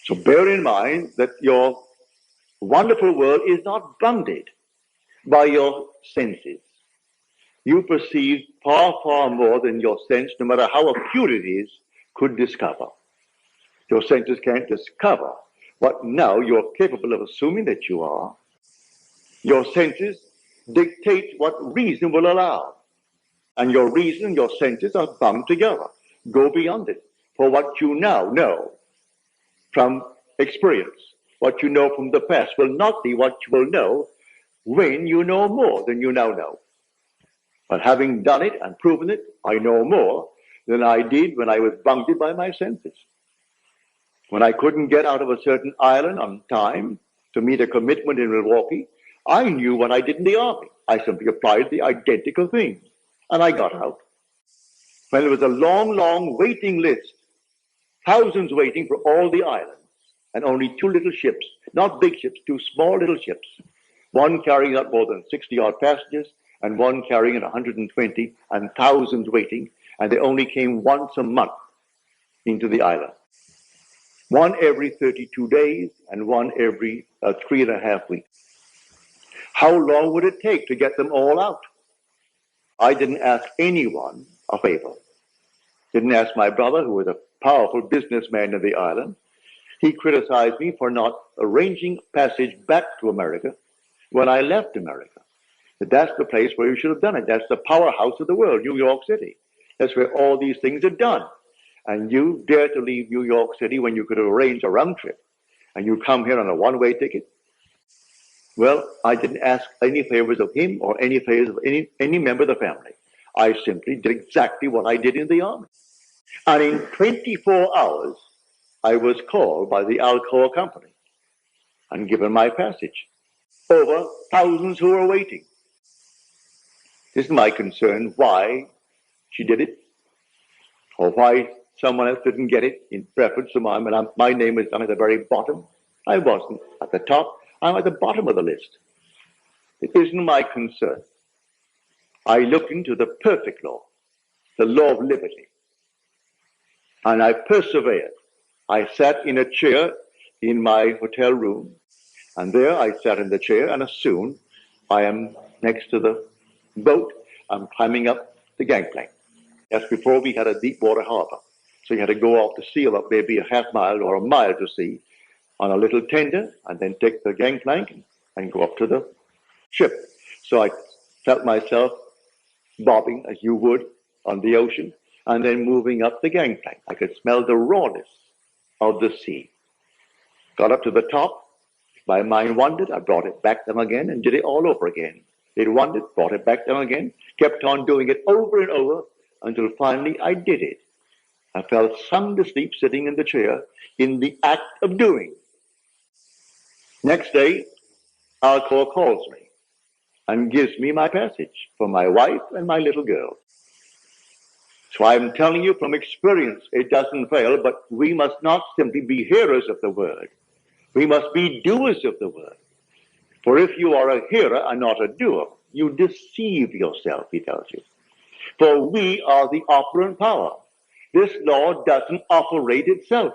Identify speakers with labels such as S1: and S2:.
S1: So bear in mind that your wonderful world is not bounded by your senses. You perceive far, far more than your sense, no matter how acute it is, could discover. Your senses can't discover what now you're capable of assuming that you are. Your senses dictate what reason will allow. And your reason and your senses are bound together. Go beyond it. For what you now know from experience, what you know from the past, will not be what you will know when you know more than you now know. But having done it and proven it, I know more than I did when I was bounded by my senses. When I couldn't get out of a certain island on time to meet a commitment in Milwaukee, I knew what I did in the Army. I simply applied the identical thing, and I got out. When there was a long, long waiting list, thousands waiting for all the islands, and only 2 little ships, not big ships, 2 small little ships, one carrying not more than 60-odd passengers, and one carrying 120, and thousands waiting, and they only came once a month into the island. One every 32 days, and one every 3.5 weeks. How long would it take to get them all out? I didn't ask anyone a favor. Didn't ask my brother, who was a powerful businessman of the island. He criticized me for not arranging passage back to America when I left America. But that's the place where you should have done it. That's the powerhouse of the world, New York City. That's where all these things are done. And you dare to leave New York City when you could arrange a round trip, and you come here on a one-way ticket? Well, I didn't ask any favors of him or any favors of any member of the family. I simply did exactly what I did in the Army. And in 24 hours, I was called by the Alcoa company and given my passage over thousands who were waiting. This is my concern, why she did it, or why someone else didn't get it in preference to mine. My name was down at the very bottom. I wasn't at the top. I'm at the bottom of the list. It isn't my concern. I looked into the perfect law, the law of liberty, and I persevered. I sat in a chair in my hotel room, and there I sat in the chair, and as soon I am next to the boat, I'm climbing up the gangplank. That's before we had a deep water harbor. So you had to go off to sea about maybe a half mile or a mile to sea on a little tender, and then take the gangplank and go up to the ship. So I felt myself bobbing as you would on the ocean, and then moving up the gangplank. I could smell the rawness of the sea. Got up to the top. My mind wandered. I brought it back down again and did it all over again. It wandered, brought it back down again, kept on doing it over and over until finally I did it. I fell sound asleep sitting in the chair in the act of doing. Next day, Alcoa calls me and gives me my passage for my wife and my little girl. So I'm telling you from experience, it doesn't fail, but we must not simply be hearers of the word. We must be doers of the word. For if you are a hearer and not a doer, you deceive yourself, he tells you. For we are the operant power. This law doesn't operate itself.